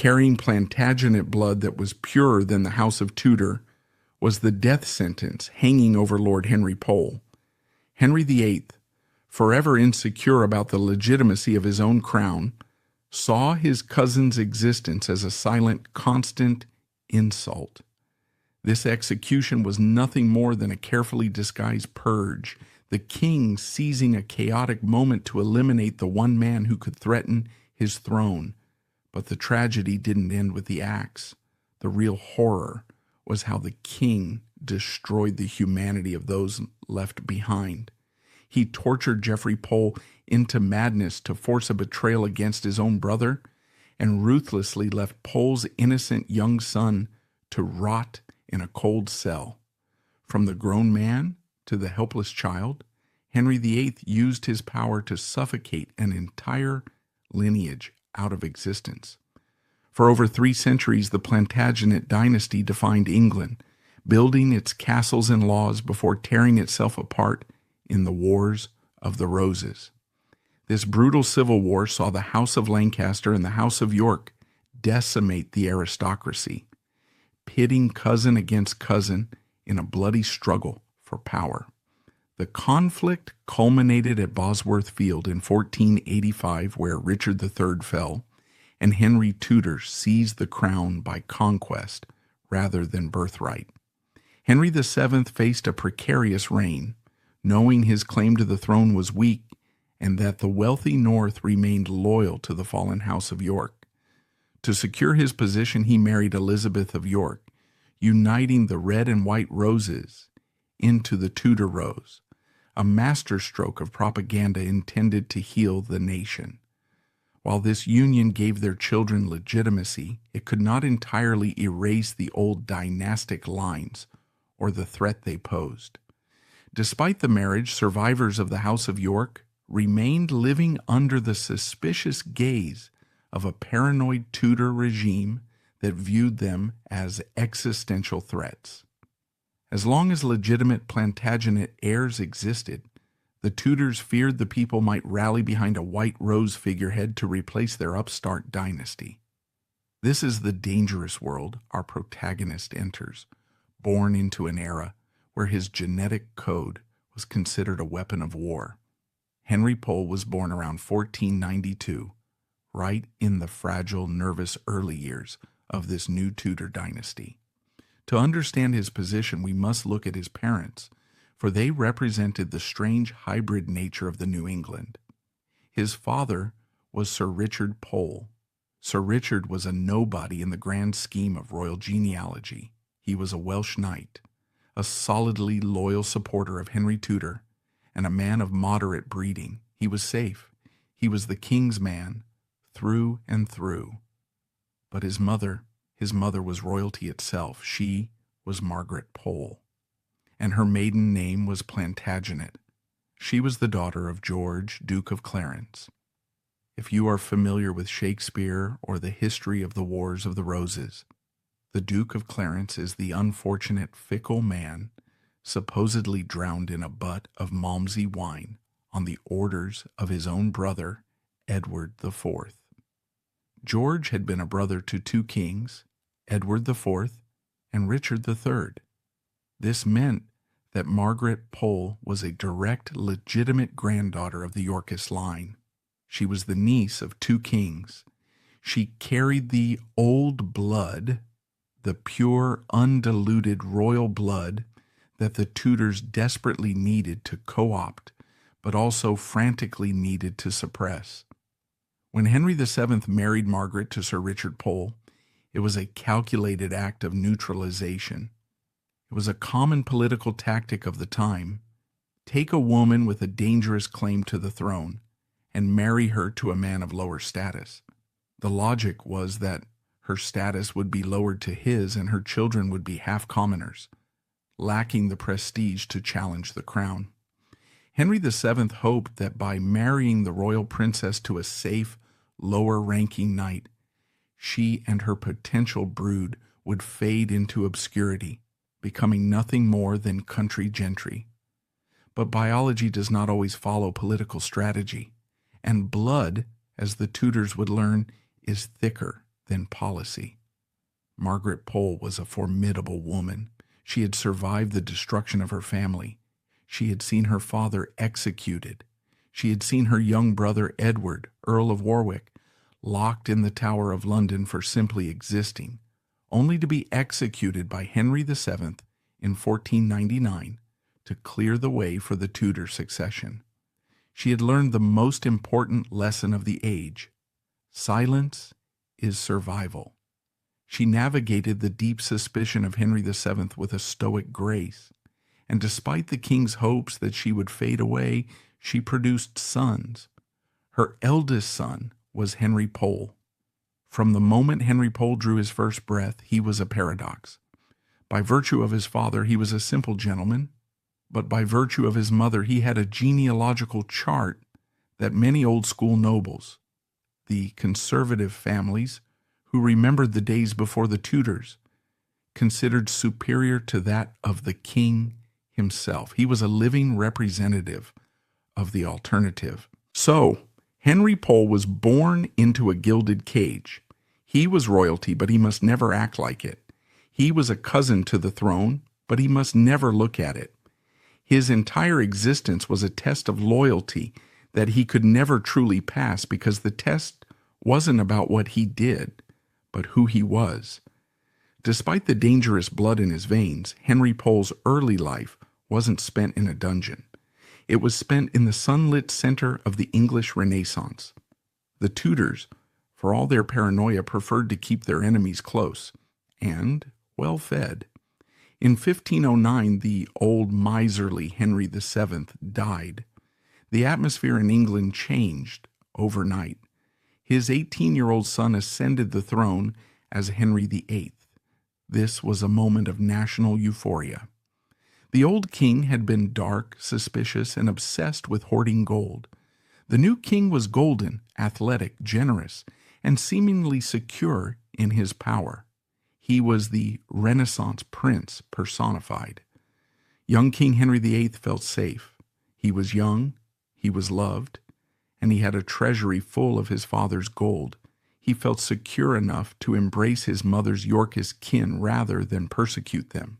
Carrying Plantagenet blood that was purer than the House of Tudor was the death sentence hanging over Lord Henry Pole. Henry VIII, forever insecure about the legitimacy of his own crown, saw his cousin's existence as a silent, constant insult. This execution was nothing more than a carefully disguised purge, the king seizing a chaotic moment to eliminate the one man who could threaten his throne. But the tragedy didn't end with the axe. The real horror was how the king destroyed the humanity of those left behind. He tortured Geoffrey Pole into madness to force a betrayal against his own brother, and ruthlessly left Pole's innocent young son to rot in a cold cell. From the grown man to the helpless child, Henry VIII used his power to suffocate an entire lineage out of existence. For over 3 centuries, the Plantagenet dynasty defined England, building its castles and laws before tearing itself apart in the Wars of the Roses. This brutal civil war saw the House of Lancaster and the House of York decimate the aristocracy, pitting cousin against cousin in a bloody struggle for power. The conflict culminated at Bosworth Field in 1485, where Richard III fell, and Henry Tudor seized the crown by conquest rather than birthright. Henry VII faced a precarious reign, knowing his claim to the throne was weak and that the wealthy North remained loyal to the fallen House of York. To secure his position, he married Elizabeth of York, uniting the red and white roses into the Tudor rose, a masterstroke of propaganda intended to heal the nation. While this union gave their children legitimacy, it could not entirely erase the old dynastic lines or the threat they posed. Despite the marriage, survivors of the House of York remained living under the suspicious gaze of a paranoid Tudor regime that viewed them as existential threats. As long as legitimate Plantagenet heirs existed, the Tudors feared the people might rally behind a white rose figurehead to replace their upstart dynasty. This is the dangerous world our protagonist enters, born into an era where his genetic code was considered a weapon of war. Henry Pole was born around 1492, right in the fragile, nervous early years of this new Tudor dynasty. To understand his position, we must look at his parents, for they represented the strange hybrid nature of the New England. His father was Sir Richard Pole. Sir Richard was a nobody in the grand scheme of royal genealogy. He was a Welsh knight, a solidly loyal supporter of Henry Tudor, and a man of moderate breeding. He was safe. He was the king's man, through and through. But his mother was royalty itself. She was Margaret Pole, and her maiden name was Plantagenet. She was the daughter of George, Duke of Clarence. If you are familiar with Shakespeare or the history of the Wars of the Roses, the Duke of Clarence is the unfortunate, fickle man supposedly drowned in a butt of Malmsey wine on the orders of his own brother, Edward IV. George had been a brother to 2 kings, Edward IV and Richard III. This meant that Margaret Pole was a direct, legitimate granddaughter of the Yorkist line. She was the niece of 2 kings. She carried the old blood, the pure, undiluted royal blood that the Tudors desperately needed to co-opt, but also frantically needed to suppress. When Henry VII married Margaret to Sir Richard Pole, it was a calculated act of neutralization. It was a common political tactic of the time. Take a woman with a dangerous claim to the throne and marry her to a man of lower status. The logic was that her status would be lowered to his and her children would be half commoners, lacking the prestige to challenge the crown. Henry VII hoped that by marrying the royal princess to a safe, lower-ranking knight, she and her potential brood would fade into obscurity, becoming nothing more than country gentry. But biology does not always follow political strategy, and blood, as the Tudors would learn, is thicker than policy. Margaret Pole was a formidable woman. She had survived the destruction of her family. She had seen her father executed. She had seen her young brother Edward, Earl of Warwick, locked in the Tower of London for simply existing, only to be executed by Henry VII in 1499 to clear the way for the Tudor succession. She had learned the most important lesson of the age: silence is survival. She navigated the deep suspicion of Henry VII with a stoic grace, and despite the king's hopes that she would fade away, she produced sons. Her eldest son was Henry Pole. From the moment Henry Pole drew his first breath, he was a paradox. By virtue of his father, he was a simple gentleman, but by virtue of his mother, he had a genealogical chart that many old-school nobles, the conservative families who remembered the days before the Tudors, considered superior to that of the king himself. He was a living representative of the alternative. So, Henry Pole was born into a gilded cage. He was royalty, but he must never act like it. He was a cousin to the throne, but he must never look at it. His entire existence was a test of loyalty that he could never truly pass, because the test wasn't about what he did, but who he was. Despite the dangerous blood in his veins, Henry Pole's early life wasn't spent in a dungeon. It was spent in the sunlit center of the English Renaissance. The Tudors, for all their paranoia, preferred to keep their enemies close and well-fed. In 1509, the old miserly Henry VII died. The atmosphere in England changed overnight. His 18-year-old son ascended the throne as Henry VIII. This was a moment of national euphoria. The old king had been dark, suspicious, and obsessed with hoarding gold. The new king was golden, athletic, generous, and seemingly secure in his power. He was the Renaissance prince personified. Young King Henry VIII felt safe. He was young, he was loved, and he had a treasury full of his father's gold. He felt secure enough to embrace his mother's Yorkist kin rather than persecute them.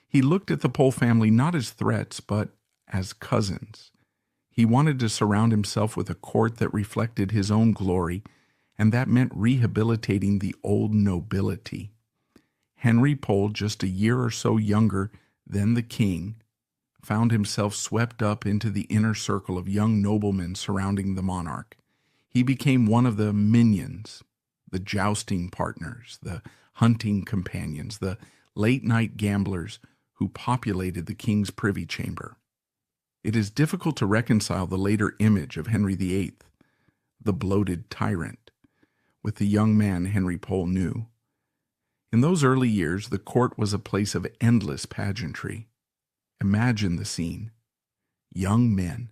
He looked at the Pole family not as threats, but as cousins. He wanted to surround himself with a court that reflected his own glory, and that meant rehabilitating the old nobility. Henry Pole, just a year or so younger than the king, found himself swept up into the inner circle of young noblemen surrounding the monarch. He became one of the minions, the jousting partners, the hunting companions, the late-night gamblers who populated the king's privy chamber. It is difficult to reconcile the later image of Henry VIII, the bloated tyrant, with the young man Henry Pole knew. In those early years, the court was a place of endless pageantry. Imagine the scene. Young men,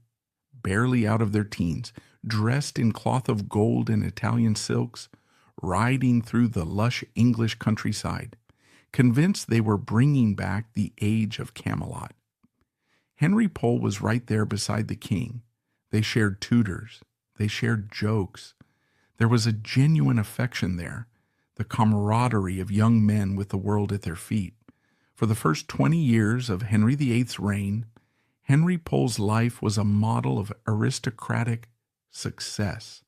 barely out of their teens, dressed in cloth of gold and Italian silks, riding through the lush English countryside, convinced they were bringing back the age of Camelot. Henry Pole was right there beside the king. They shared tutors. They shared jokes. There was a genuine affection there, the camaraderie of young men with the world at their feet. For the first 20 years of Henry VIII's reign, Henry Pole's life was a model of aristocratic success.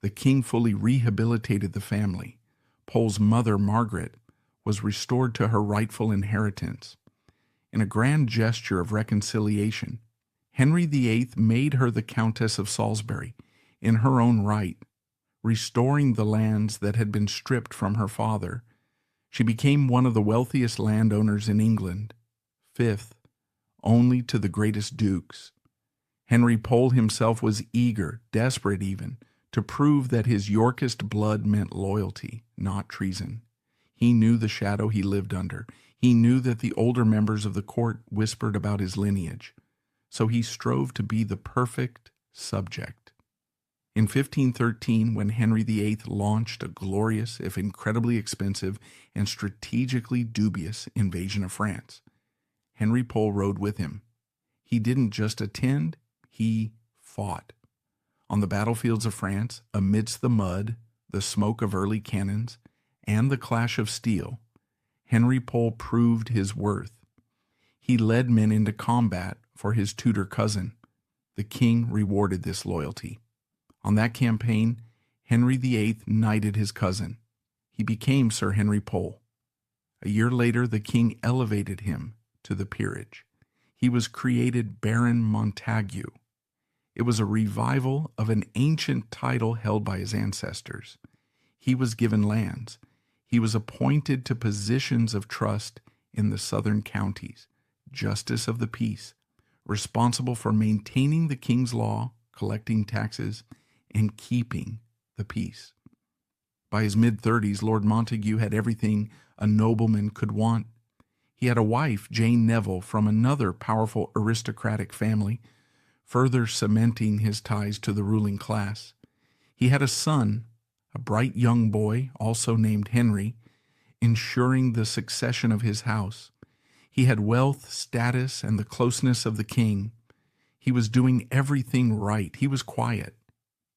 The king fully rehabilitated the family. Pole's mother, Margaret, was restored to her rightful inheritance. In a grand gesture of reconciliation, Henry VIII made her the Countess of Salisbury in her own right, restoring the lands that had been stripped from her father. She became one of the wealthiest landowners in England, fifth only to the greatest dukes. Henry Pole himself was eager, desperate even, to prove that his Yorkist blood meant loyalty, not treason. He knew the shadow he lived under. He knew that the older members of the court whispered about his lineage, so he strove to be the perfect subject. In 1513, when Henry VIII launched a glorious, if incredibly expensive, and strategically dubious invasion of France, Henry Pole rode with him. He didn't just attend, he fought. On the battlefields of France, amidst the mud, the smoke of early cannons, and the clash of steel, Henry Pole proved his worth. He led men into combat for his Tudor cousin. The king rewarded this loyalty. On that campaign, Henry VIII knighted his cousin. He became Sir Henry Pole. A year later, the king elevated him to the peerage. He was created Baron Montagu. It was a revival of an ancient title held by his ancestors. He was given lands. He was appointed to positions of trust in the southern counties, justice of the peace, responsible for maintaining the king's law, collecting taxes, and keeping the peace. By his mid-30s, Lord Montagu had everything a nobleman could want. He had a wife, Jane Neville, from another powerful aristocratic family, further cementing his ties to the ruling class. He had a son, a bright young boy, also named Henry, ensuring the succession of his house. He had wealth, status, and the closeness of the king. He was doing everything right. He was quiet.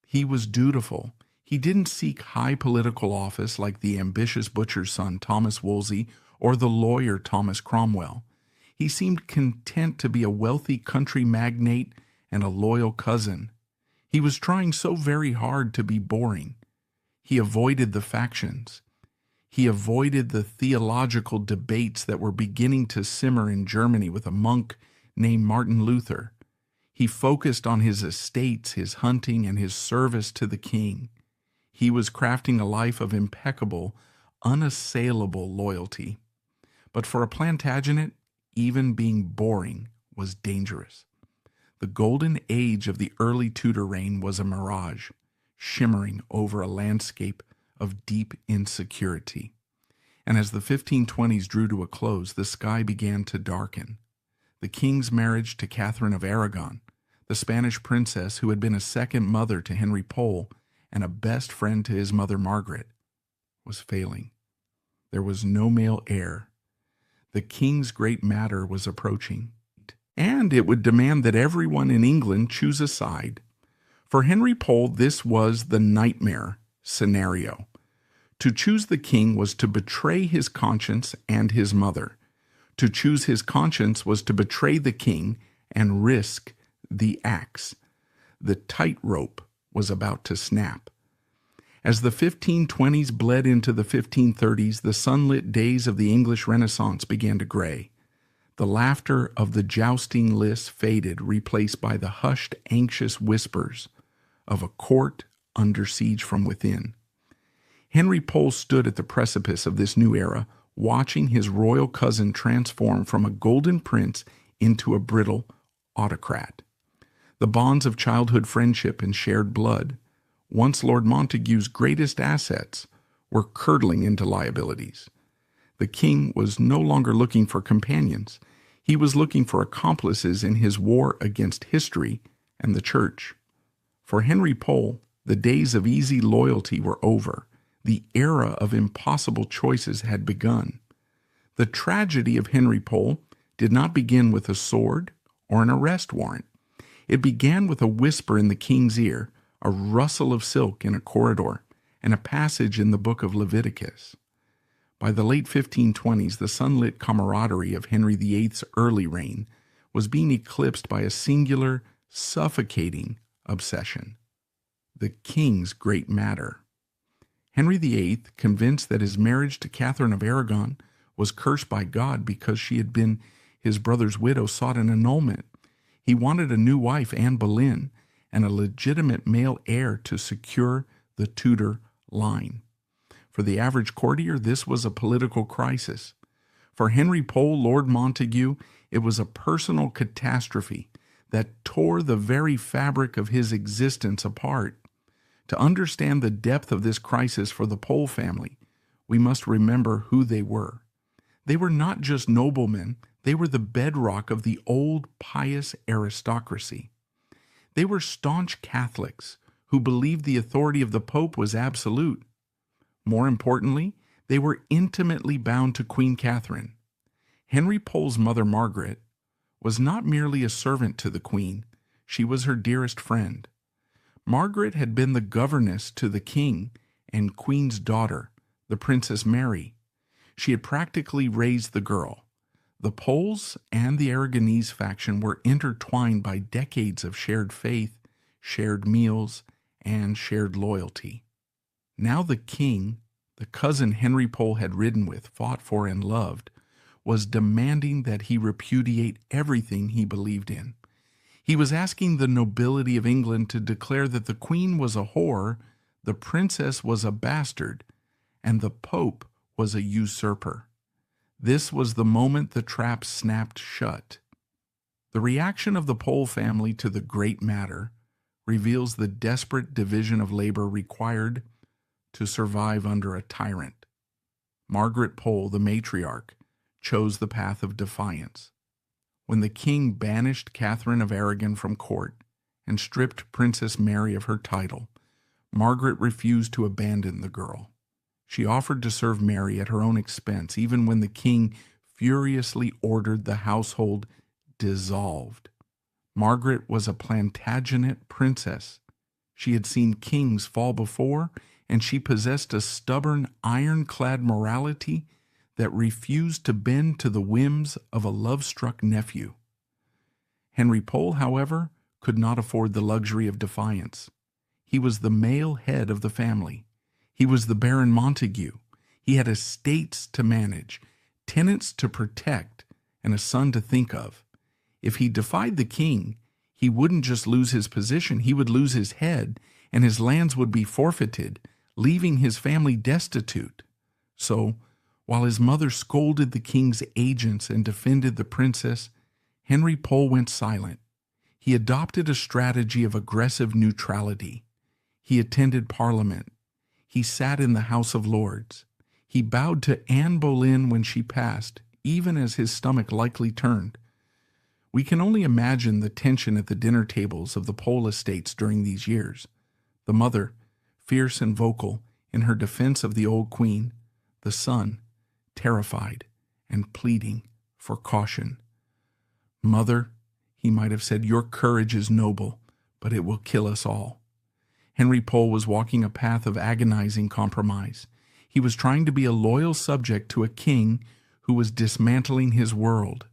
He was dutiful. He didn't seek high political office like the ambitious butcher's son Thomas Wolsey or the lawyer Thomas Cromwell. He seemed content to be a wealthy country magnate and a loyal cousin. He was trying so very hard to be boring. He avoided the factions. He avoided the theological debates that were beginning to simmer in Germany with a monk named Martin Luther. He focused on his estates, his hunting, and his service to the king. He was crafting a life of impeccable, unassailable loyalty. But for a Plantagenet, even being boring was dangerous. The golden age of the early Tudor reign was a mirage, shimmering over a landscape of deep insecurity. And as the 1520s drew to a close, the sky began to darken. The king's marriage to Catherine of Aragon, the Spanish princess who had been a second mother to Henry Pole and a best friend to his mother Margaret, was failing. There was no male heir. The king's great matter was approaching, and it would demand that everyone in England choose a side. For Henry Pole, this was the nightmare scenario. To choose the king was to betray his conscience and his mother. To choose his conscience was to betray the king and risk the axe. The tightrope was about to snap. As the 1520s bled into the 1530s, the sunlit days of the English Renaissance began to gray. The laughter of the jousting lists faded, replaced by the hushed, anxious whispers of a court under siege from within. Henry Pole stood at the precipice of this new era, watching his royal cousin transform from a golden prince into a brittle autocrat. The bonds of childhood friendship and shared blood, once Lord Montagu's greatest assets, were curdling into liabilities. The king was no longer looking for companions. He was looking for accomplices in his war against history and the church. For Henry Pole, the days of easy loyalty were over. The era of impossible choices had begun. The tragedy of Henry Pole did not begin with a sword or an arrest warrant. It began with a whisper in the king's ear, a rustle of silk in a corridor, and a passage in the book of Leviticus. By the late 1520s, the sunlit camaraderie of Henry VIII's early reign was being eclipsed by a singular, suffocating obsession: the king's great matter. Henry VIII, convinced that his marriage to Catherine of Aragon was cursed by God because she had been his brother's widow, sought an annulment. He wanted a new wife, Anne Boleyn, and a legitimate male heir to secure the Tudor line. For the average courtier, this was a political crisis. For Henry Pole, Lord Montagu, it was a personal catastrophe that tore the very fabric of his existence apart. To understand the depth of this crisis for the Pole family, we must remember who they were. They were not just noblemen, they were the bedrock of the old pious aristocracy. They were staunch Catholics who believed the authority of the Pope was absolute. More importantly, they were intimately bound to Queen Catherine. Henry Pole's mother, Margaret, was not merely a servant to the Queen, she was her dearest friend. Margaret had been the governess to the king and Queen's daughter, the Princess Mary. She had practically raised the girl. The Poles and the Aragonese faction were intertwined by decades of shared faith, shared meals, and shared loyalty. Now the king, the cousin Henry Pole had ridden with, fought for, and loved, was demanding that he repudiate everything he believed in. He was asking the nobility of England to declare that the queen was a whore, the princess was a bastard, and the pope was a usurper. This was the moment the trap snapped shut. The reaction of the Pole family to the great matter reveals the desperate division of labor required to survive under a tyrant. Margaret Pole, the matriarch, chose the path of defiance. When the king banished Catherine of Aragon from court and stripped Princess Mary of her title, Margaret refused to abandon the girl. She offered to serve Mary at her own expense, even when the king furiously ordered the household dissolved. Margaret was a Plantagenet princess. She had seen kings fall before, and she possessed a stubborn, ironclad morality that refused to bend to the whims of a love-struck nephew. Henry Pole, however, could not afford the luxury of defiance. He was the male head of the family. He was the Baron Montagu. He had estates to manage, tenants to protect, and a son to think of. If he defied the king, he wouldn't just lose his position, he would lose his head, and his lands would be forfeited, leaving his family destitute. So, while his mother scolded the king's agents and defended the princess, Henry Pole went silent. He adopted a strategy of aggressive neutrality. He attended Parliament. He sat in the House of Lords. He bowed to Anne Boleyn when she passed, even as his stomach likely turned. We can only imagine the tension at the dinner tables of the Pole estates during these years. The mother, fierce and vocal in her defense of the old queen. The son, terrified and pleading for caution. "Mother," he might have said, "your courage is noble, but it will kill us all." Henry Pole was walking a path of agonizing compromise. He was trying to be a loyal subject to a king who was dismantling his world.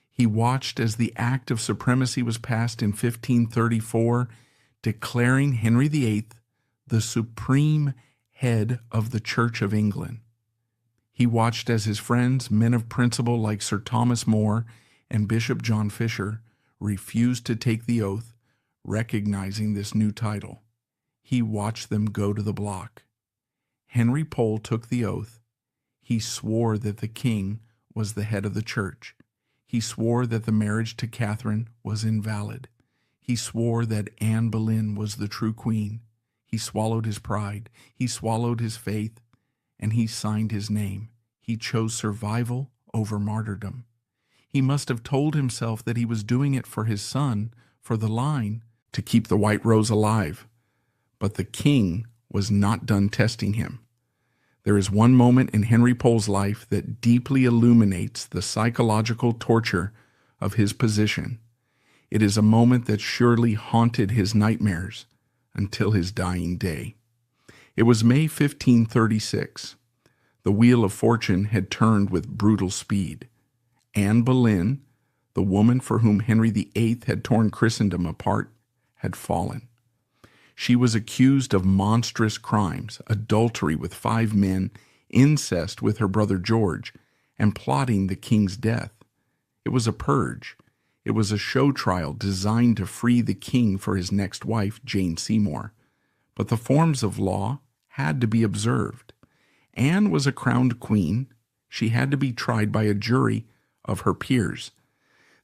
He watched as the Act of Supremacy was passed in 1534, declaring Henry VIII the supreme head of the Church of England. He watched as his friends, men of principle like Sir Thomas More and Bishop John Fisher, refused to take the oath, recognizing this new title. He watched them go to the block. Henry Pole took the oath. He swore that the king was the head of the church. He swore that the marriage to Catherine was invalid. He swore that Anne Boleyn was the true queen. He swallowed his pride. He swallowed his faith. And he signed his name. He chose survival over martyrdom. He must have told himself that he was doing it for his son, for the line, to keep the White Rose alive. But the king was not done testing him. There is one moment in Henry Pole's life that deeply illuminates the psychological torture of his position. It is a moment that surely haunted his nightmares until his dying day. It was May 1536. The wheel of fortune had turned with brutal speed. Anne Boleyn, the woman for whom Henry VIII had torn Christendom apart, had fallen. She was accused of monstrous crimes, adultery with 5 men, incest with her brother George, and plotting the king's death. It was a purge. It was a show trial designed to free the king for his next wife, Jane Seymour. But the forms of law had to be observed. Anne was a crowned queen. She had to be tried by a jury of her peers.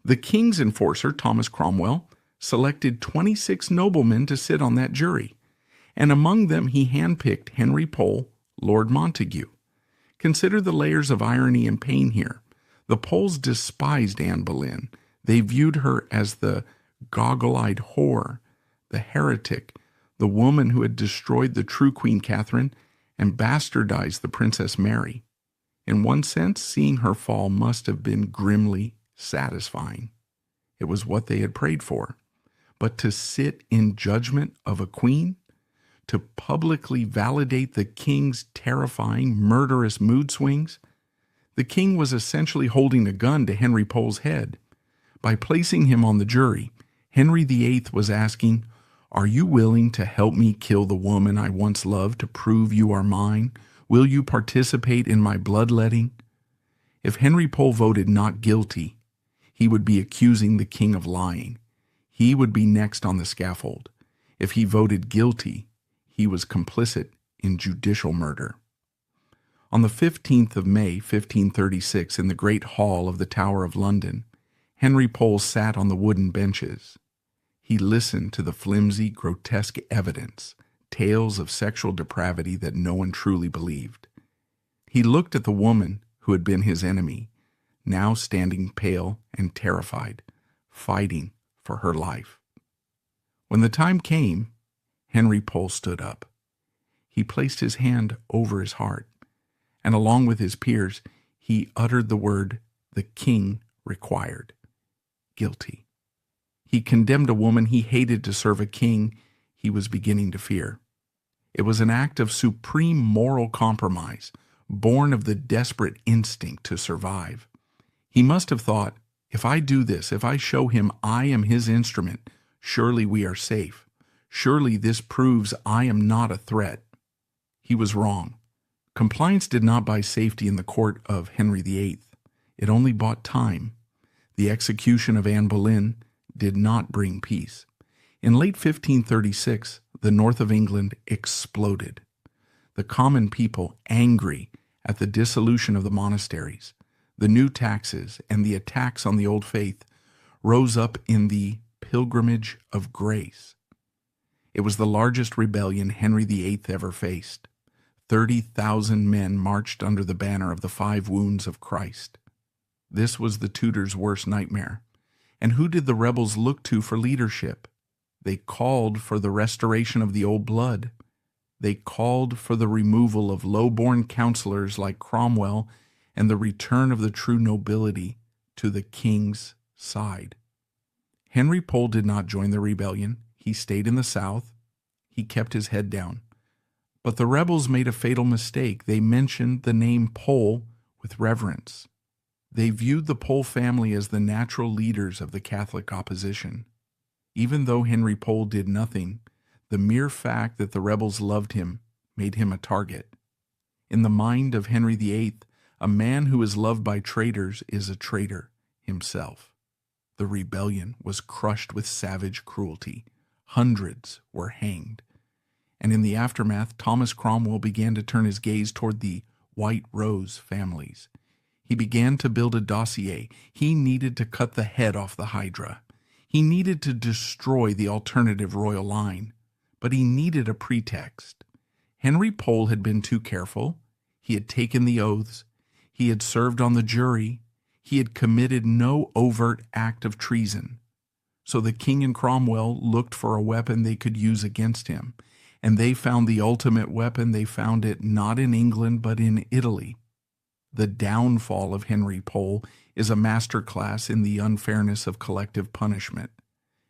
The king's enforcer, Thomas Cromwell, selected 26 noblemen to sit on that jury, and among them he handpicked Henry Pole, Lord Montagu. Consider the layers of irony and pain here. The Poles despised Anne Boleyn. They viewed her as the goggle-eyed whore, the heretic, the woman who had destroyed the true Queen Catherine and bastardized the Princess Mary. In one sense, seeing her fall must have been grimly satisfying. It was what they had prayed for. But to sit in judgment of a queen, to publicly validate the king's terrifying, murderous mood swings? The king was essentially holding a gun to Henry Pole's head. By placing him on the jury, Henry VIII was asking, "Are you willing to help me kill the woman I once loved to prove you are mine? Will you participate in my bloodletting?" If Henry Pole voted not guilty, he would be accusing the king of lying. He would be next on the scaffold. If he voted guilty, he was complicit in judicial murder. On the 15th of May, 1536, in the Great Hall of the Tower of London, Henry Pole sat on the wooden benches. He listened to the flimsy, grotesque evidence, tales of sexual depravity that no one truly believed. He looked at the woman who had been his enemy, now standing pale and terrified, fighting for her life. When the time came, Henry Pole stood up. He placed his hand over his heart, and along with his peers, he uttered the word the king required: guilty. He condemned a woman he hated to serve a king he was beginning to fear. It was an act of supreme moral compromise, born of the desperate instinct to survive. He must have thought, if I do this, if I show him I am his instrument, surely we are safe. Surely this proves I am not a threat. He was wrong. Compliance did not buy safety in the court of Henry VIII. It only bought time. The execution of Anne Boleyn did not bring peace. In late 1536, the north of England exploded. The common people, angry at the dissolution of the monasteries, the new taxes, and the attacks on the old faith, rose up in the Pilgrimage of Grace. It was the largest rebellion Henry VIII ever faced. 30,000 men marched under the banner of the 5 wounds of Christ. This was the Tudors' worst nightmare. And who did the rebels look to for leadership? They called for the restoration of the old blood. They called for the removal of low-born counselors like Cromwell and the return of the true nobility to the king's side. Henry Pole did not join the rebellion. He stayed in the South. He kept his head down. But the rebels made a fatal mistake. They mentioned the name Pole with reverence. They viewed the Pole family as the natural leaders of the Catholic opposition. Even though Henry Pole did nothing, the mere fact that the rebels loved him made him a target. In the mind of Henry VIII, a man who is loved by traitors is a traitor himself. The rebellion was crushed with savage cruelty. Hundreds were hanged. And in the aftermath, Thomas Cromwell began to turn his gaze toward the White Rose families. He began to build a dossier. He needed to cut the head off the Hydra. He needed to destroy the alternative royal line. But he needed a pretext. Henry Pole had been too careful. He had taken the oaths. He had served on the jury. He had committed no overt act of treason. So the king and Cromwell looked for a weapon they could use against him. And they found the ultimate weapon. They found it not in England, but in Italy. The downfall of Henry Pole is a masterclass in the unfairness of collective punishment.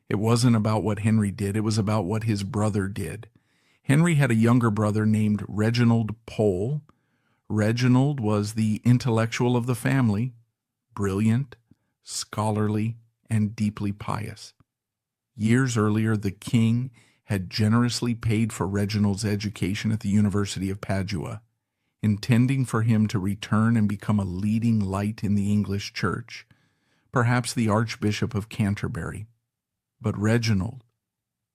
It wasn't about what Henry did. It was about what his brother did. Henry had a younger brother named Reginald Pole. Reginald was the intellectual of the family, brilliant, scholarly, and deeply pious. Years earlier, the king had generously paid for Reginald's education at the University of Padua, intending for him to return and become a leading light in the English church, perhaps the Archbishop of Canterbury. But Reginald,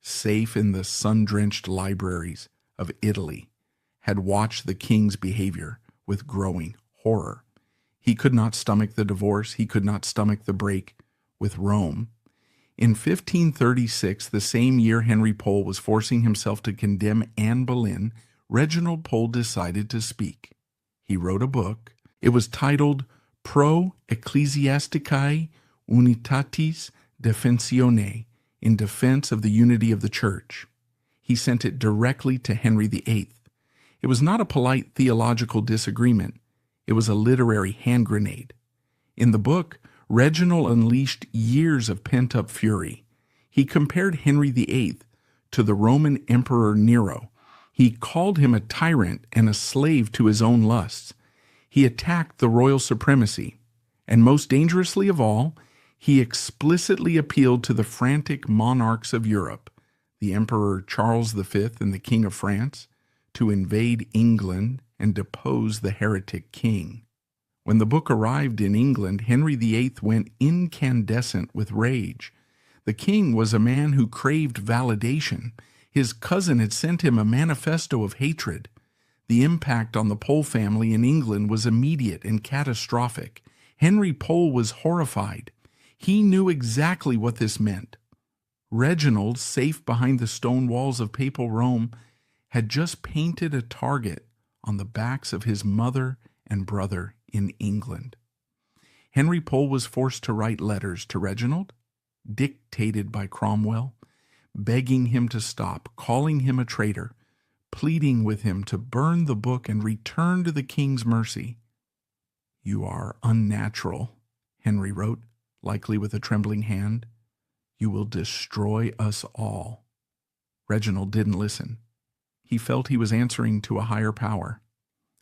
safe in the sun-drenched libraries of Italy, had watched the king's behavior with growing horror. He could not stomach the divorce. He could not stomach the break with Rome. In 1536, the same year Henry Pole was forcing himself to condemn Anne Boleyn, Reginald Pole decided to speak. He wrote a book. It was titled Pro Ecclesiasticae Unitatis Defensione, in defense of the unity of the church. He sent it directly to Henry VIII. It was not a polite theological disagreement. It was a literary hand grenade. In the book, Reginald unleashed years of pent-up fury. He compared Henry VIII to the Roman Emperor Nero, He called him a tyrant and a slave to his own lusts. He attacked the royal supremacy. And most dangerously of all, he explicitly appealed to the frantic monarchs of Europe, the Emperor Charles V and the King of France, to invade England and depose the heretic king. When the book arrived in England, Henry VIII went incandescent with rage. The king was a man who craved validation. His cousin had sent him a manifesto of hatred. The impact on the Pole family in England was immediate and catastrophic. Henry Pole was horrified. He knew exactly what this meant. Reginald, safe behind the stone walls of papal Rome, had just painted a target on the backs of his mother and brother in England. Henry Pole was forced to write letters to Reginald, dictated by Cromwell, begging him to stop, calling him a traitor, pleading with him to burn the book and return to the king's mercy. "You are unnatural," Henry wrote, likely with a trembling hand. "You will destroy us all." Reginald didn't listen. He felt he was answering to a higher power.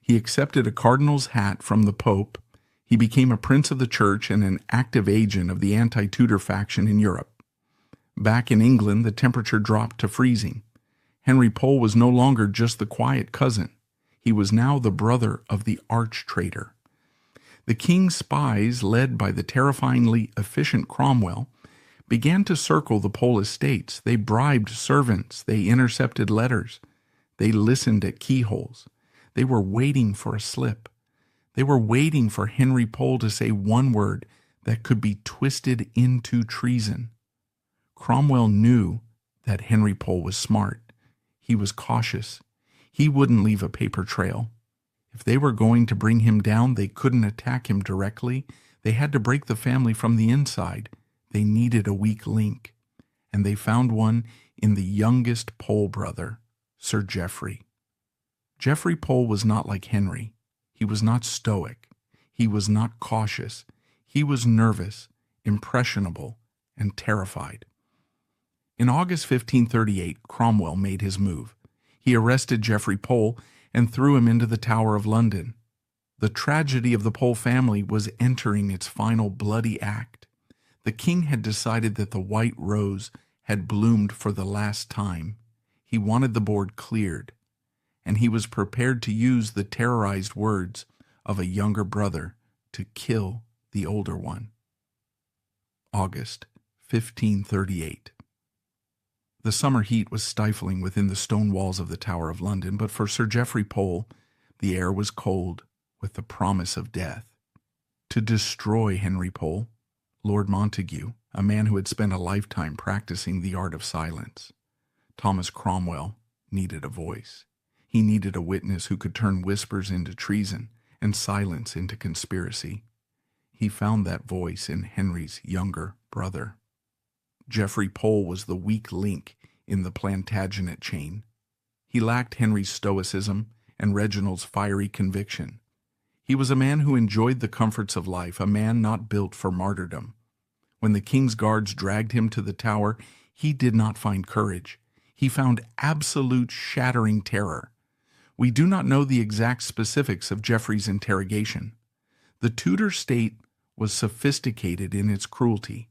He accepted a cardinal's hat from the Pope. He became a prince of the church and an active agent of the anti-Tudor faction in Europe. Back in England, the temperature dropped to freezing. Henry Pole was no longer just the quiet cousin. He was now the brother of the arch-traitor. The king's spies, led by the terrifyingly efficient Cromwell, began to circle the Pole estates. They bribed servants. They intercepted letters. They listened at keyholes. They were waiting for a slip. They were waiting for Henry Pole to say one word that could be twisted into treason. Cromwell knew that Henry Pole was smart. He was cautious. He wouldn't leave a paper trail. If they were going to bring him down, they couldn't attack him directly. They had to break the family from the inside. They needed a weak link. And they found one in the youngest Pole brother, Sir Geoffrey. Geoffrey Pole was not like Henry. He was not stoic. He was not cautious. He was nervous, impressionable, and terrified. In August 1538, Cromwell made his move. He arrested Geoffrey Pole and threw him into the Tower of London. The tragedy of the Pole family was entering its final bloody act. The king had decided that the white rose had bloomed for the last time. He wanted the board cleared, and he was prepared to use the terrorized words of a younger brother to kill the older one. August 1538. The summer heat was stifling within the stone walls of the Tower of London, but for Sir Geoffrey Pole, the air was cold with the promise of death. To destroy Henry Pole, Lord Montagu, a man who had spent a lifetime practicing the art of silence, Thomas Cromwell, needed a voice. He needed a witness who could turn whispers into treason and silence into conspiracy. He found that voice in Henry's younger brother. Geoffrey Pole was the weak link in the Plantagenet chain. He lacked Henry's stoicism and Reginald's fiery conviction. He was a man who enjoyed the comforts of life, a man not built for martyrdom. When the king's guards dragged him to the tower, he did not find courage. He found absolute shattering terror. We do not know the exact specifics of Geoffrey's interrogation. The Tudor state was sophisticated in its cruelty.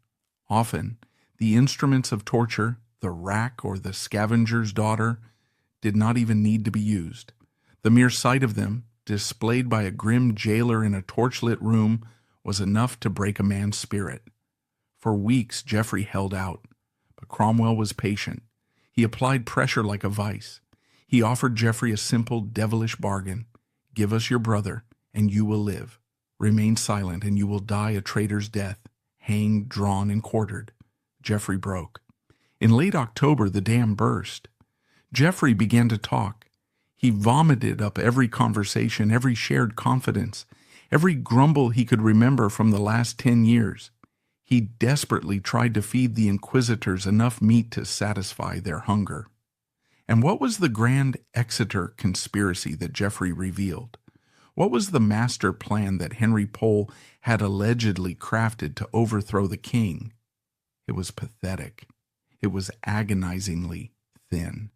Often, the instruments of torture, the rack or the scavenger's daughter, did not even need to be used. The mere sight of them, displayed by a grim jailer in a torchlit room, was enough to break a man's spirit. For weeks, Geoffrey held out, but Cromwell was patient. He applied pressure like a vice. He offered Geoffrey a simple, devilish bargain. "Give us your brother, and you will live. Remain silent, and you will die a traitor's death, hanged, drawn, and quartered." Geoffrey broke. In late October, the dam burst. Geoffrey began to talk. He vomited up every conversation, every shared confidence, every grumble he could remember from the last 10 years. He desperately tried to feed the inquisitors enough meat to satisfy their hunger. And what was the grand Exeter conspiracy that Geoffrey revealed? What was the master plan that Henry Pole had allegedly crafted to overthrow the king? It was pathetic. It was agonizingly thin.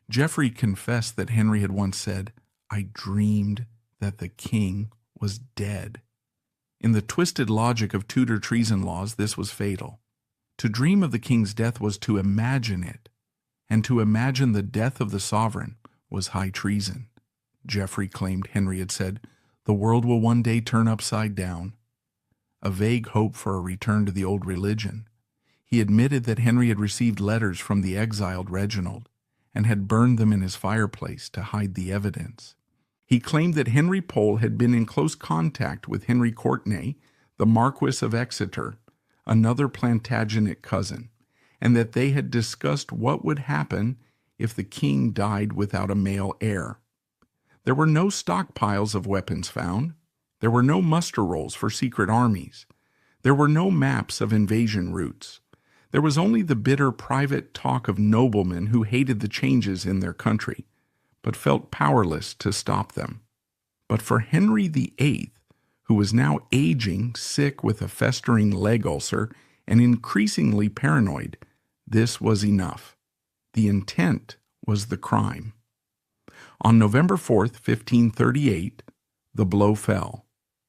Geoffrey confessed that Henry had once said, "I dreamed that the king was dead." In the twisted logic of Tudor treason laws, this was fatal. To dream of the king's death was to imagine it, and to imagine the death of the sovereign was high treason. Geoffrey claimed Henry had said, "The world will one day turn upside down," a vague hope for a return to the old religion. He admitted that Henry had received letters from the exiled Reginald and had burned them in his fireplace to hide the evidence. He claimed that Henry Pole had been in close contact with Henry Courtenay, the Marquis of Exeter, another Plantagenet cousin, and that they had discussed what would happen if the king died without a male heir. There were no stockpiles of weapons found. There were no muster rolls for secret armies. There were no maps of invasion routes. There was only the bitter private talk of noblemen who hated the changes in their country, but felt powerless to stop them. But for Henry VIII, who was now aging, sick with a festering leg ulcer, and increasingly paranoid, this was enough. The intent was the crime. On November 4th, 1538, the blow fell.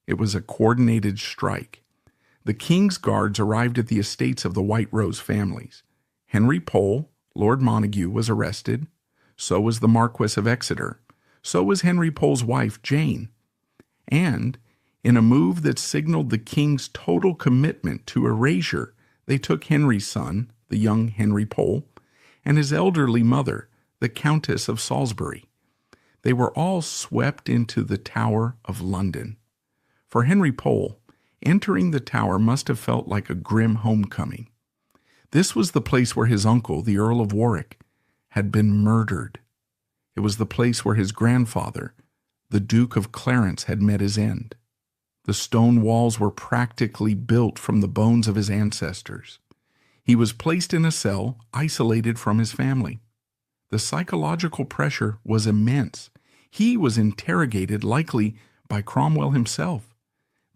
It was a coordinated strike. The king's guards arrived at the estates of the White Rose families. Henry Pole, Lord Montagu, was arrested. So was the Marquis of Exeter. So was Henry Pole's wife, Jane. And, in a move that signaled the king's total commitment to erasure, they took Henry's son, the young Henry Pole, and his elderly mother, the Countess of Salisbury. They were all swept into the Tower of London. For Henry Pole, entering the Tower must have felt like a grim homecoming. This was the place where his uncle, the Earl of Warwick, had been murdered. It was the place where his grandfather, the Duke of Clarence, had met his end. The stone walls were practically built from the bones of his ancestors. He was placed in a cell, isolated from his family. The psychological pressure was immense. He was interrogated, likely by Cromwell himself.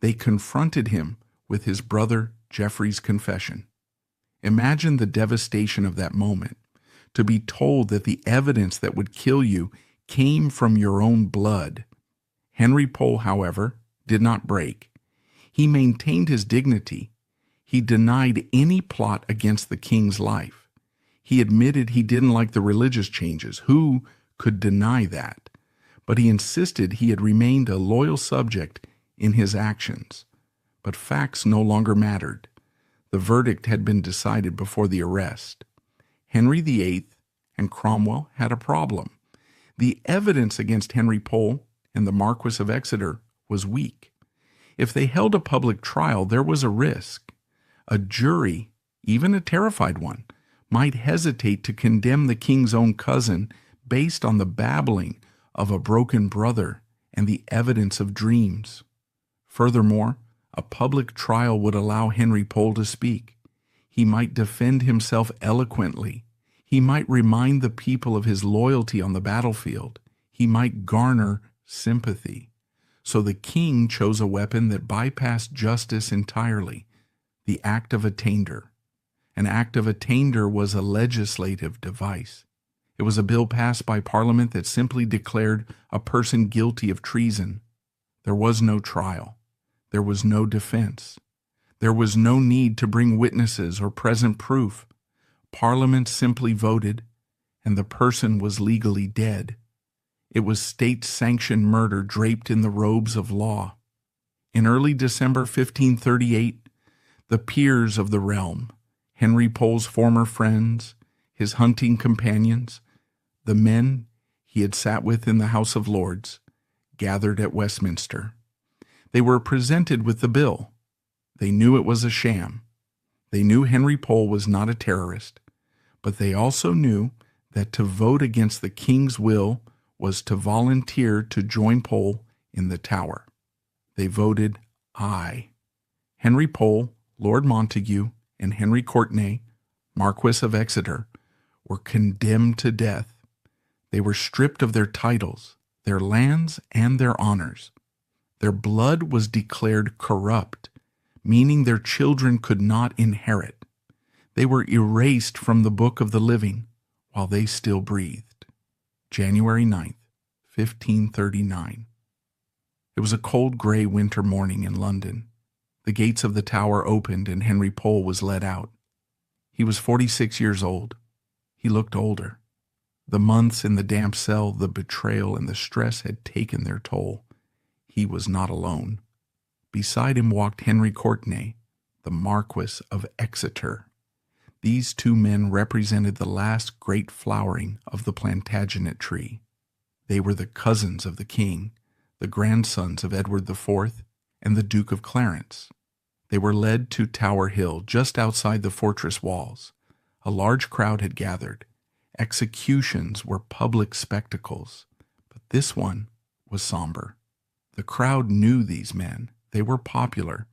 They confronted him with his brother Geoffrey's confession. Imagine the devastation of that moment, to be told that the evidence that would kill you came from your own blood. Henry Pole, however, did not break. He maintained his dignity. He denied any plot against the king's life. He admitted he didn't like the religious changes. Who could deny that? But he insisted he had remained a loyal subject in his actions. But facts no longer mattered. The verdict had been decided before the arrest. Henry VIII and Cromwell had a problem. The evidence against Henry Pole and the Marquis of Exeter was weak. If they held a public trial, there was a risk. A jury, even a terrified one, might hesitate to condemn the king's own cousin based on the babbling of a broken brother and the evidence of dreams. Furthermore, a public trial would allow Henry Pole to speak. He might defend himself eloquently. He might remind the people of his loyalty on the battlefield. He might garner sympathy. So the king chose a weapon that bypassed justice entirely, the act of attainder. An act of attainder was a legislative device. It was a bill passed by Parliament that simply declared a person guilty of treason. There was no trial. There was no defense. There was no need to bring witnesses or present proof. Parliament simply voted, and the person was legally dead. It was state-sanctioned murder draped in the robes of law. In early December 1538, the peers of the realm, Henry Pole's former friends, his hunting companions, the men he had sat with in the House of Lords, gathered at Westminster. They were presented with the bill. They knew it was a sham. They knew Henry Pole was not a terrorist, but they also knew that to vote against the king's will was to volunteer to join Pole in the Tower. They voted aye. Henry Pole, Lord Montagu, and Henry Courtenay, Marquis of Exeter, were condemned to death. They were stripped of their titles, their lands, and their honors. Their blood was declared corrupt, meaning their children could not inherit. They were erased from the book of the living while they still breathed. January 9th, 1539. It was a cold gray winter morning in London. The gates of the tower opened and Henry Pole was led out. He was 46 years old. He looked older. The months in the damp cell, the betrayal, and the stress had taken their toll. He was not alone. Beside him walked Henry Courtenay, the Marquis of Exeter. These two men represented the last great flowering of the Plantagenet tree. They were the cousins of the king, the grandsons of Edward IV and the Duke of Clarence. They were led to Tower Hill, just outside the fortress walls. A large crowd had gathered. Executions were public spectacles, but this one was somber. The crowd knew these men. They were popular.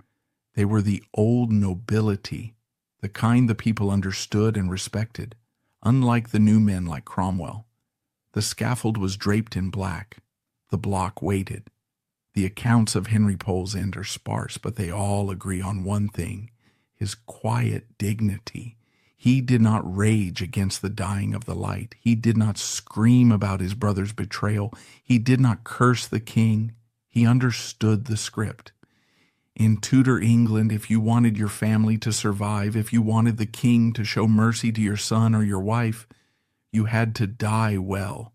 They were the old nobility, the kind the people understood and respected, unlike the new men like Cromwell. The scaffold was draped in black. The block waited. The accounts of Henry Pole's end are sparse, but they all agree on one thing: his quiet dignity. He did not rage against the dying of the light. He did not scream about his brother's betrayal. He did not curse the king. He understood the script. In Tudor England, if you wanted your family to survive, if you wanted the king to show mercy to your son or your wife, you had to die well.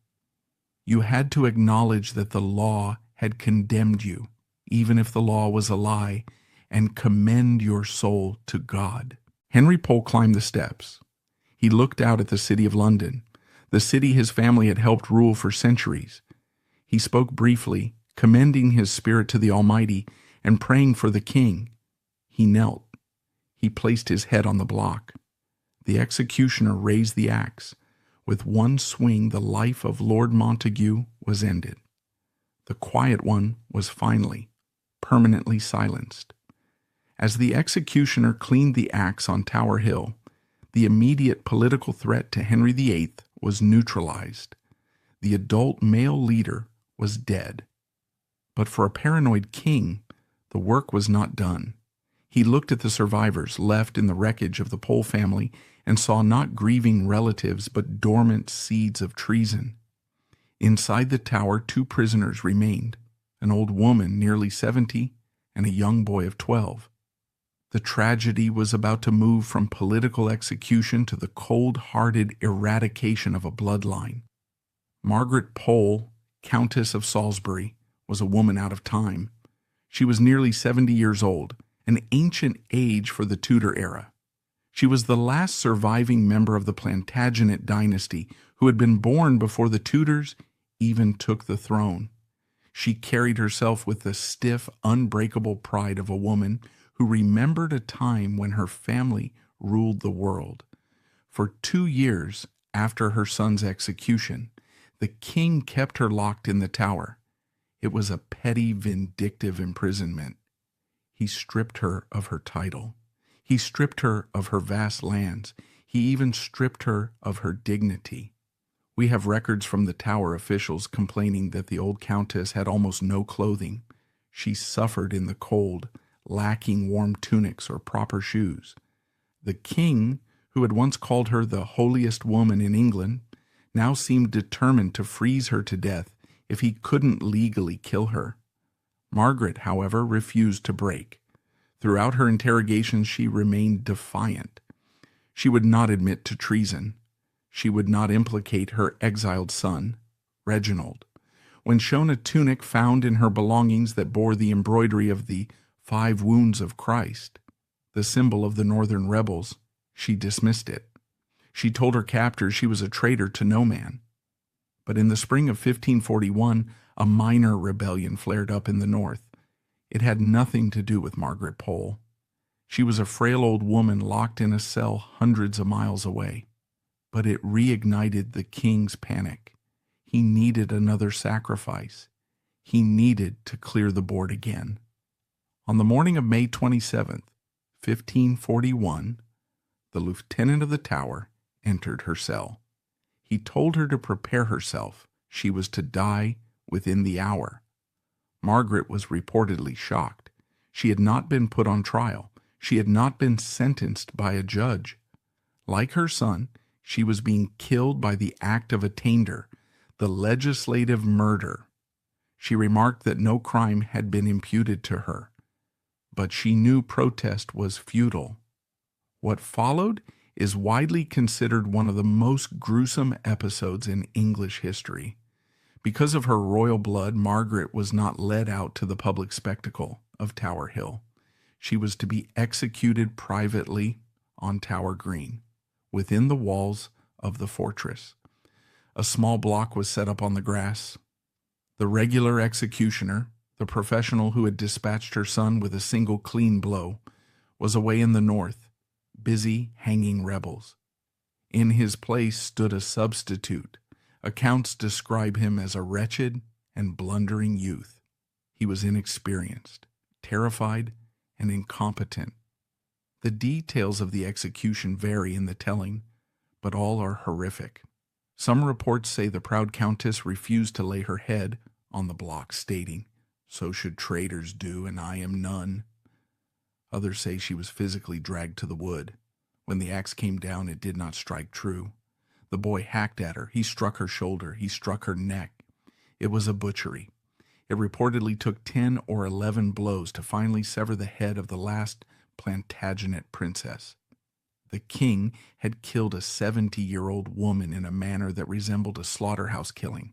You had to acknowledge that the law had condemned you, even if the law was a lie, and commend your soul to God. Henry Pole climbed the steps. He looked out at the city of London, the city his family had helped rule for centuries. He spoke briefly, commending his spirit to the Almighty and praying for the king. He knelt. He placed his head on the block. The executioner raised the axe. With one swing, the life of Lord Montagu was ended. The quiet one was finally, permanently silenced. As the executioner cleaned the axe on Tower Hill, the immediate political threat to Henry VIII was neutralized. The adult male leader was dead. But for a paranoid king, the work was not done. He looked at the survivors left in the wreckage of the Pole family and saw not grieving relatives but dormant seeds of treason. Inside the tower, 2 prisoners remained, an old woman nearly 70 and a young boy of 12. The tragedy was about to move from political execution to the cold-hearted eradication of a bloodline. Margaret Pole, Countess of Salisbury, was a woman out of time. She was nearly 70 years old, an ancient age for the Tudor era. She was the last surviving member of the Plantagenet dynasty who had been born before the Tudors even took the throne. She carried herself with the stiff, unbreakable pride of a woman who remembered a time when her family ruled the world. For 2 years after her son's execution, the king kept her locked in the tower. It was a petty, vindictive imprisonment. He stripped her of her title. He stripped her of her vast lands. He even stripped her of her dignity. We have records from the tower officials complaining that the old countess had almost no clothing. She suffered in the cold, lacking warm tunics or proper shoes. The king, who had once called her the holiest woman in England, now seemed determined to freeze her to death if he couldn't legally kill her. Margaret, however, refused to break. Throughout her interrogations, she remained defiant. She would not admit to treason. She would not implicate her exiled son, Reginald. When shown a tunic found in her belongings that bore the embroidery of the 5 wounds of Christ, the symbol of the northern rebels, she dismissed it. She told her captors she was a traitor to no man. But in the spring of 1541, a minor rebellion flared up in the north. It had nothing to do with Margaret Pole. She was a frail old woman locked in a cell hundreds of miles away. But it reignited the king's panic. He needed another sacrifice. He needed to clear the board again. On the morning of May 27th, 1541, the lieutenant of the tower entered her cell. He told her to prepare herself. She was to die within the hour. Margaret was reportedly shocked. She had not been put on trial. She had not been sentenced by a judge. Like her son, she was being killed by the act of attainder, the legislative murder. She remarked that no crime had been imputed to her, but she knew protest was futile. What followed is widely considered one of the most gruesome episodes in English history. Because of her royal blood, Margaret was not led out to the public spectacle of Tower Hill. She was to be executed privately on Tower Green, within the walls of the fortress. A small block was set up on the grass. The regular executioner, the professional who had dispatched her son with a single clean blow, was away in the north, busy hanging rebels. In his place stood a substitute. Accounts describe him as a wretched and blundering youth. He was inexperienced, terrified, and incompetent. The details of the execution vary in the telling, but all are horrific. Some reports say the proud countess refused to lay her head on the block, stating, "So should traitors do, and I am none." Others say she was physically dragged to the wood. When the axe came down, it did not strike true. The boy hacked at her. He struck her shoulder. He struck her neck. It was a butchery. It reportedly took 10 or 11 blows to finally sever the head of the last Plantagenet princess. The king had killed a 70-year-old woman in a manner that resembled a slaughterhouse killing.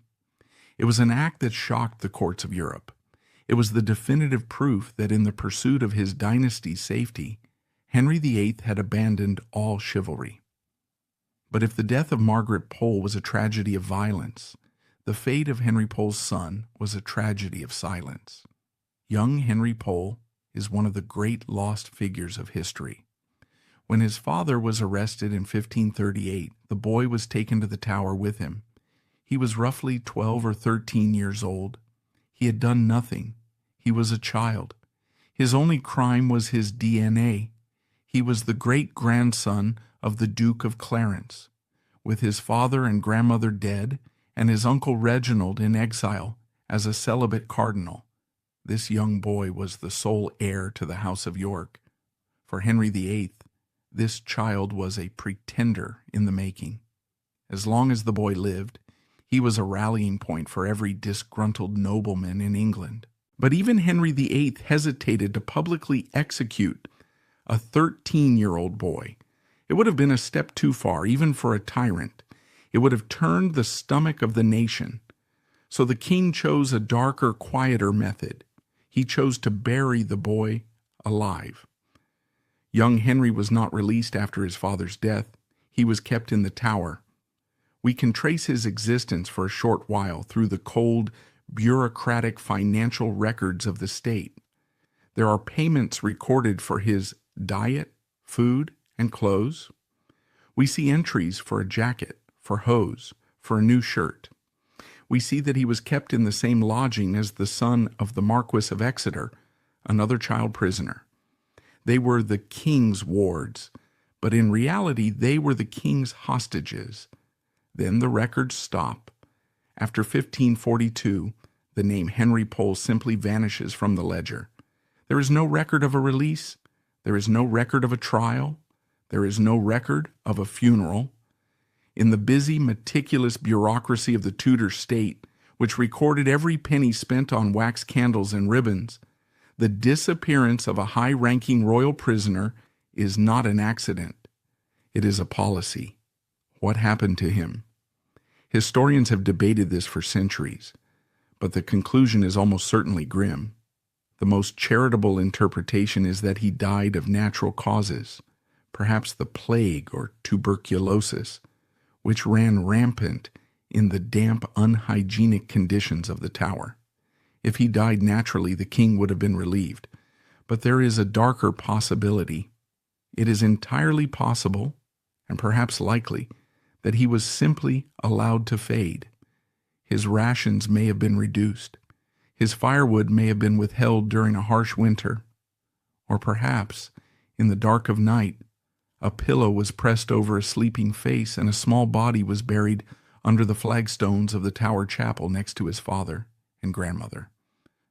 It was an act that shocked the courts of Europe. It was the definitive proof that in the pursuit of his dynasty's safety, Henry VIII had abandoned all chivalry. But if the death of Margaret Pole was a tragedy of violence, the fate of Henry Pole's son was a tragedy of silence. Young Henry Pole is one of the great lost figures of history. When his father was arrested in 1538, the boy was taken to the Tower with him. He was roughly 12 or 13 years old. He had done nothing. He was a child. His only crime was his DNA. He was the great-grandson of the Duke of Clarence. With his father and grandmother dead, and his uncle Reginald in exile as a celibate cardinal, this young boy was the sole heir to the House of York. For Henry VIII, this child was a pretender in the making. As long as the boy lived, he was a rallying point for every disgruntled nobleman in England. But even Henry VIII hesitated to publicly execute a 13-year-old boy. It would have been a step too far, even for a tyrant. It would have turned the stomach of the nation. So the king chose a darker, quieter method. He chose to bury the boy alive. Young Henry was not released after his father's death. He was kept in the Tower. We can trace his existence for a short while through the cold, bureaucratic financial records of the state. There are payments recorded for his diet, food, and clothes. We see entries for a jacket, for hose, for a new shirt. We see that he was kept in the same lodging as the son of the Marquis of Exeter, another child prisoner. They were the king's wards, but in reality they were the king's hostages. Then the records stop. After 1542, the name Henry Pole simply vanishes from the ledger. There is no record of a release. There is no record of a trial. There is no record of a funeral. In the busy, meticulous bureaucracy of the Tudor state, which recorded every penny spent on wax candles and ribbons, the disappearance of a high-ranking royal prisoner is not an accident. It is a policy. What happened to him? Historians have debated this for centuries, but the conclusion is almost certainly grim. The most charitable interpretation is that he died of natural causes, perhaps the plague or tuberculosis, which ran rampant in the damp, unhygienic conditions of the Tower. If he died naturally, the king would have been relieved. But there is a darker possibility. It is entirely possible, and perhaps likely, that he was simply allowed to fade. His rations may have been reduced. His firewood may have been withheld during a harsh winter. Or perhaps, in the dark of night, a pillow was pressed over a sleeping face and a small body was buried under the flagstones of the Tower Chapel next to his father and grandmother.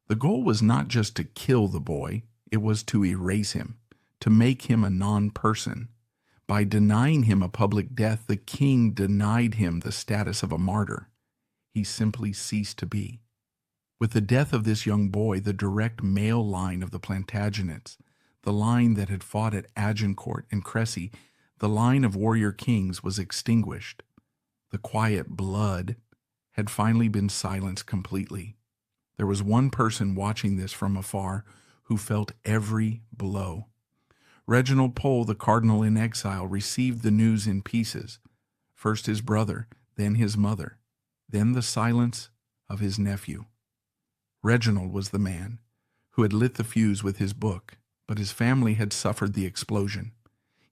The goal was not just to kill the boy, it was to erase him, to make him a non-person. By denying him a public death, the king denied him the status of a martyr. He simply ceased to be. With the death of this young boy, the direct male line of the Plantagenets, the line that had fought at Agincourt and Crécy, the line of warrior kings was extinguished. The quiet blood had finally been silenced completely. There was one person watching this from afar who felt every blow. Reginald Pole, the cardinal in exile, received the news in pieces. First his brother, then his mother, then the silence of his nephew. Reginald was the man who had lit the fuse with his book, but his family had suffered the explosion.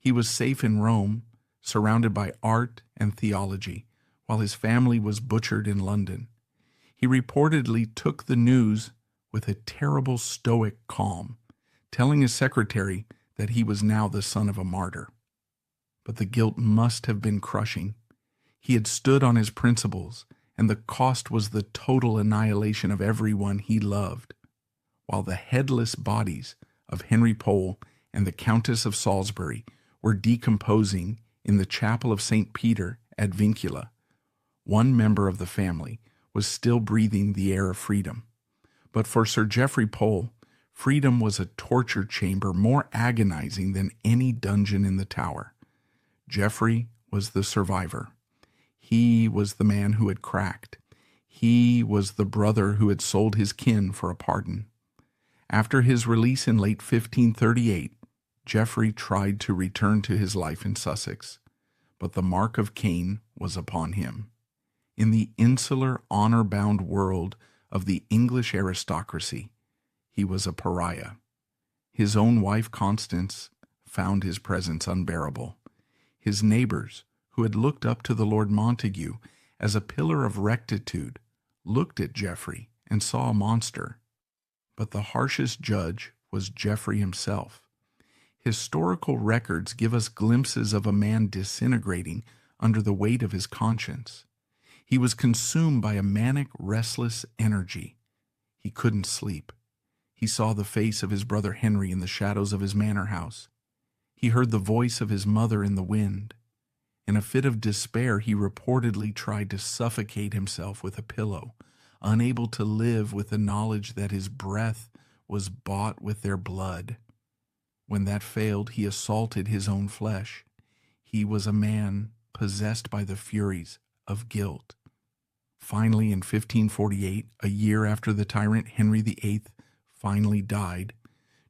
He was safe in Rome, surrounded by art and theology, while his family was butchered in London. He reportedly took the news with a terrible stoic calm, telling his secretary that he was now the son of a martyr. But the guilt must have been crushing. He had stood on his principles, and the cost was the total annihilation of everyone he loved, while the headless bodies of Henry Pole and the Countess of Salisbury were decomposing in the chapel of St. Peter at Vincula. One member of the family was still breathing the air of freedom. But for Sir Geoffrey Pole, freedom was a torture chamber more agonizing than any dungeon in the Tower. Geoffrey was the survivor. He was the man who had cracked. He was the brother who had sold his kin for a pardon. After his release in late 1538, Geoffrey tried to return to his life in Sussex, but the mark of Cain was upon him. In the insular, honor-bound world of the English aristocracy, he was a pariah. His own wife, Constance, found his presence unbearable. His neighbors, who had looked up to the Lord Montagu as a pillar of rectitude, looked at Geoffrey and saw a monster. But the harshest judge was Geoffrey himself. Historical records give us glimpses of a man disintegrating under the weight of his conscience. He was consumed by a manic, restless energy. He couldn't sleep. He saw the face of his brother Henry in the shadows of his manor house. He heard the voice of his mother in the wind. In a fit of despair, he reportedly tried to suffocate himself with a pillow, unable to live with the knowledge that his breath was bought with their blood. When that failed, he assaulted his own flesh. He was a man possessed by the furies of guilt. Finally, in 1548, a year after the tyrant Henry VIII finally died,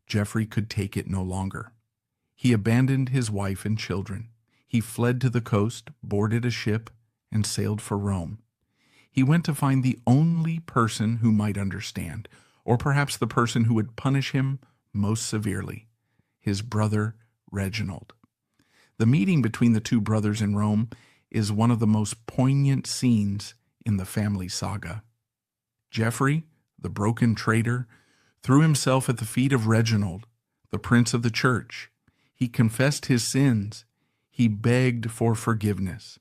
Geoffrey could take it no longer. He abandoned his wife and children. He fled to the coast, boarded a ship, and sailed for Rome. He went to find the only person who might understand, or perhaps the person who would punish him most severely, his brother Reginald. The meeting between the two brothers in Rome is one of the most poignant scenes in the family saga. Geoffrey, the broken traitor, threw himself at the feet of Reginald, the prince of the church. He confessed his sins. He begged for forgiveness.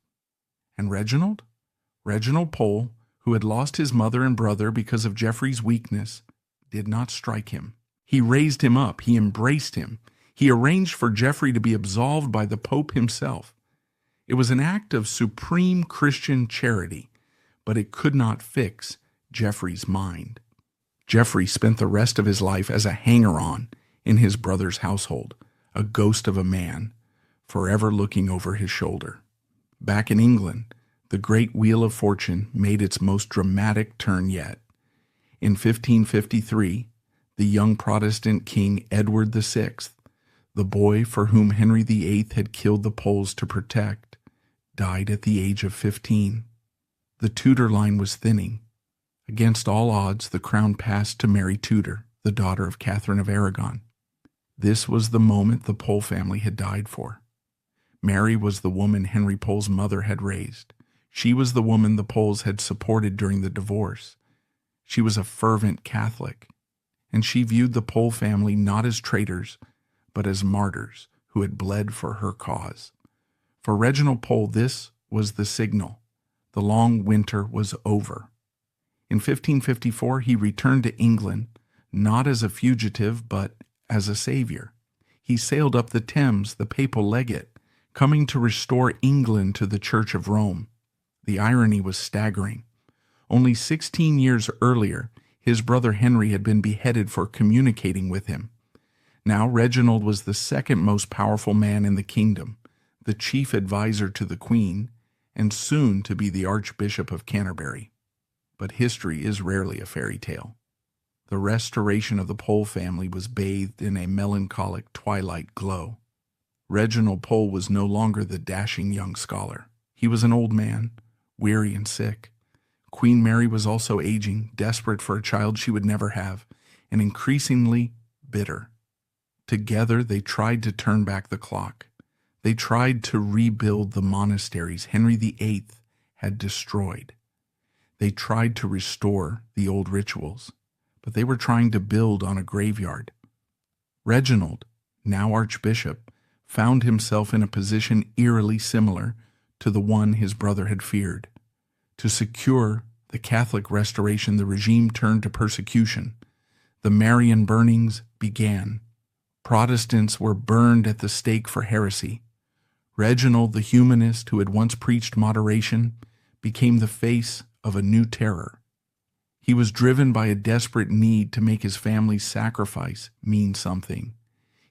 And Reginald? Reginald Pole, who had lost his mother and brother because of Geoffrey's weakness, did not strike him. He raised him up. He embraced him. He arranged for Geoffrey to be absolved by the Pope himself. It was an act of supreme Christian charity, but it could not fix Geoffrey's mind. Geoffrey spent the rest of his life as a hanger-on in his brother's household, a ghost of a man, forever looking over his shoulder. Back in England, the great wheel of fortune made its most dramatic turn yet. In 1553, the young Protestant King Edward VI, the boy for whom Henry VIII had killed the Poles to protect, died at the age of 15. The Tudor line was thinning. Against all odds, the crown passed to Mary Tudor, the daughter of Catherine of Aragon. This was the moment the Pole family had died for. Mary was the woman Henry Pole's mother had raised. She was the woman the Poles had supported during the divorce. She was a fervent Catholic, and she viewed the Pole family not as traitors, but as martyrs who had bled for her cause. For Reginald Pole, this was the signal. The long winter was over. In 1554, he returned to England, not as a fugitive, but as a savior. He sailed up the Thames, the papal legate, coming to restore England to the Church of Rome. The irony was staggering. Only 16 years earlier, his brother Henry had been beheaded for communicating with him. Now Reginald was the second most powerful man in the kingdom, the chief advisor to the Queen, and soon to be the Archbishop of Canterbury. But history is rarely a fairy tale. The restoration of the Pole family was bathed in a melancholic twilight glow. Reginald Pole was no longer the dashing young scholar. He was an old man, weary and sick. Queen Mary was also aging, desperate for a child she would never have, and increasingly bitter. Together they tried to turn back the clock. They tried to rebuild the monasteries Henry VIII had destroyed. They tried to restore the old rituals, but they were trying to build on a graveyard. Reginald, now Archbishop, found himself in a position eerily similar to the one his brother had feared. To secure the Catholic restoration, the regime turned to persecution. The Marian burnings began. Protestants were burned at the stake for heresy. Reginald, the humanist who had once preached moderation, became the face of a new terror. He was driven by a desperate need to make his family's sacrifice mean something.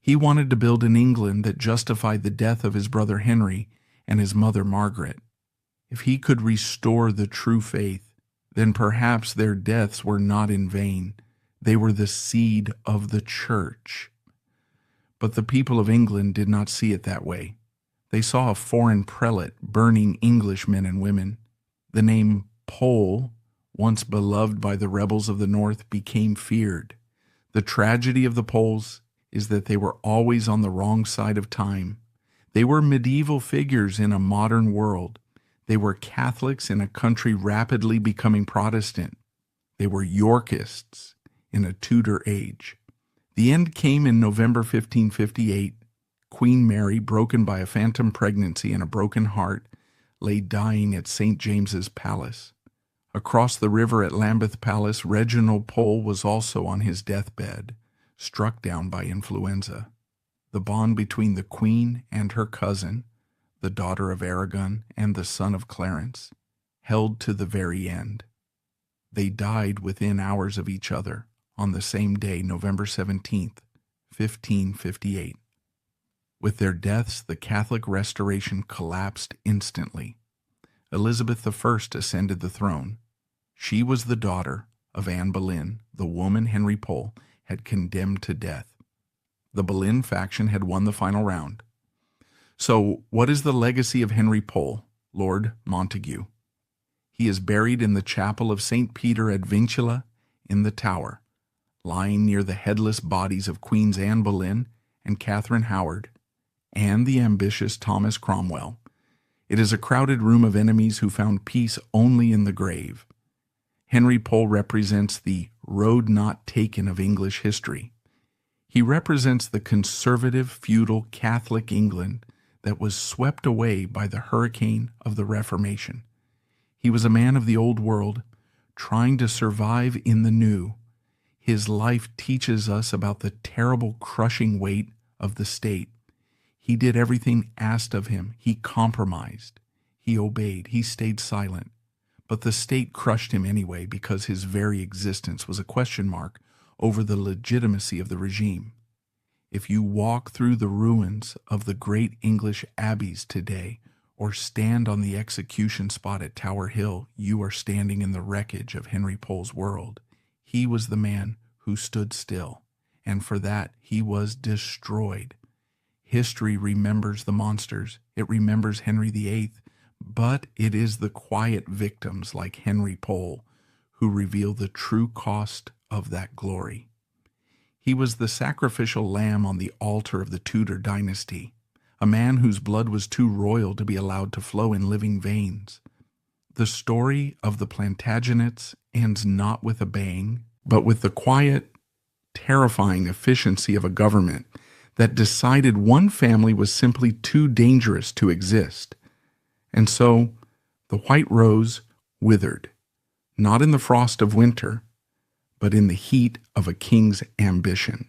He wanted to build an England that justified the death of his brother Henry and his mother Margaret. If he could restore the true faith, then perhaps their deaths were not in vain. They were the seed of the church. But the people of England did not see it that way. They saw a foreign prelate burning English men and women. The name Pole, once beloved by the rebels of the North, became feared. The tragedy of the Poles is that they were always on the wrong side of time. They were medieval figures in a modern world. They were Catholics in a country rapidly becoming Protestant. They were Yorkists in a Tudor age. The end came in November 1558. Queen Mary, broken by a phantom pregnancy and a broken heart, lay dying at St. James's Palace. Across the river at Lambeth Palace, Reginald Pole was also on his deathbed, struck down by influenza. The bond between the Queen and her cousin, the daughter of Aragon and the son of Clarence, held to the very end. They died within hours of each other on the same day, November 17th, 1558. With their deaths, the Catholic restoration collapsed instantly. Elizabeth I ascended the throne. She was the daughter of Anne Boleyn, the woman Henry Pole had condemned to death. The Boleyn faction had won the final round. So, what is the legacy of Henry Pole, Lord Montagu? He is buried in the chapel of St. Peter ad Vincula in the Tower, lying near the headless bodies of Queens Anne Boleyn and Catherine Howard, and the ambitious Thomas Cromwell. It is a crowded room of enemies who found peace only in the grave. Henry Pole represents the road not taken of English history. He represents the conservative, feudal Catholic England that was swept away by the hurricane of the Reformation. He was a man of the old world, trying to survive in the new. His life teaches us about the terrible crushing weight of the state. He did everything asked of him. He compromised. He obeyed. He stayed silent. But the state crushed him anyway because his very existence was a question mark over the legitimacy of the regime. If you walk through the ruins of the great English abbeys today, or stand on the execution spot at Tower Hill, you are standing in the wreckage of Henry Pole's world. He was the man who stood still, and for that he was destroyed. History remembers the monsters. It remembers Henry VIII, but it is the quiet victims like Henry Pole who reveal the true cost of that glory. He was the sacrificial lamb on the altar of the Tudor dynasty, a man whose blood was too royal to be allowed to flow in living veins. The story of the Plantagenets ends not with a bang, but with the quiet, terrifying efficiency of a government that decided one family was simply too dangerous to exist. And so the white rose withered, not in the frost of winter, but in the heat of a king's ambition.